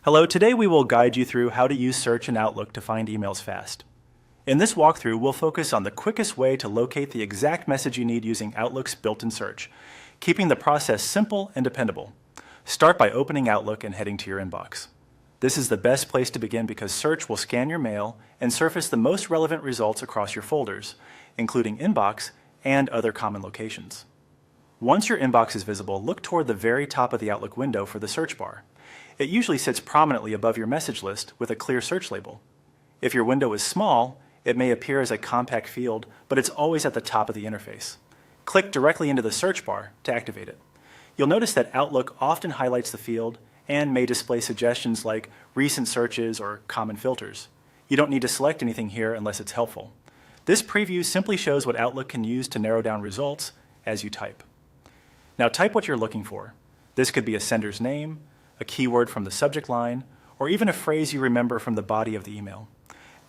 Hello, today we will guide you through how to use Search in Outlook to find emails fast. In this walkthrough, we'll focus on the quickest way to locate the exact message you need using Outlook's built-in search, keeping the process simple and dependable. Start by opening Outlook and heading to your inbox. This is the best place to begin because Search will scan your mail and surface the most relevant results across your folders, including Inbox and other common locations. Once your inbox is visible, look toward the very top of the Outlook window for the search bar. It usually sits prominently above your message list with a clear search label. If your window is small, it may appear as a compact field, but it's always at the top of the interface. Click directly into the search bar to activate it. You'll notice that Outlook often highlights the field and may display suggestions like recent searches or common filters. You don't need to select anything here unless it's helpful. This preview simply shows what Outlook can use to narrow down results as you type. Now type what you're looking for. This could be a sender's name, a keyword from the subject line, or even a phrase you remember from the body of the email.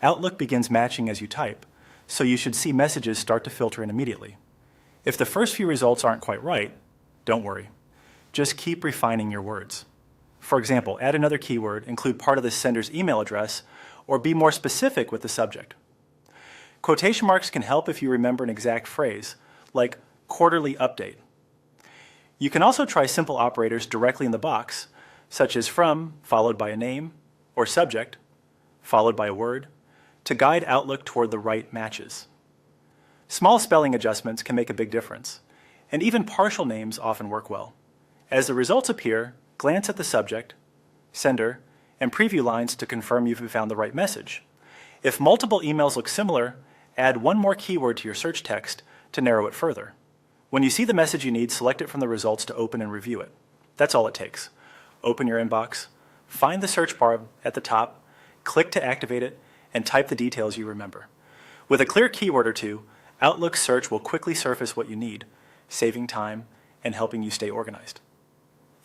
Outlook begins matching as you type, so you should see messages start to filter in immediately. If the first few results aren't quite right, don't worry. Just keep refining your words. For example, add another keyword, include part of the sender's email address, or be more specific with the subject. Quotation marks can help if you remember an exact phrase, like quarterly update. You can also try simple operators directly in the box, such as from, followed by a name, or subject, followed by a word, to guide Outlook toward the right matches. Small spelling adjustments can make a big difference, and even partial names often work well. As the results appear, glance at the subject, sender, and preview lines to confirm you've found the right message. If multiple emails look similar, add one more keyword to your search text to narrow it further. When you see the message you need, select it from the results to open and review it. That's all it takes. Open your inbox, find the search bar at the top, click to activate it, and type the details you remember. With a clear keyword or two, Outlook Search will quickly surface what you need, saving time and helping you stay organized.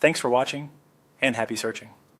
Thanks for watching, and happy searching.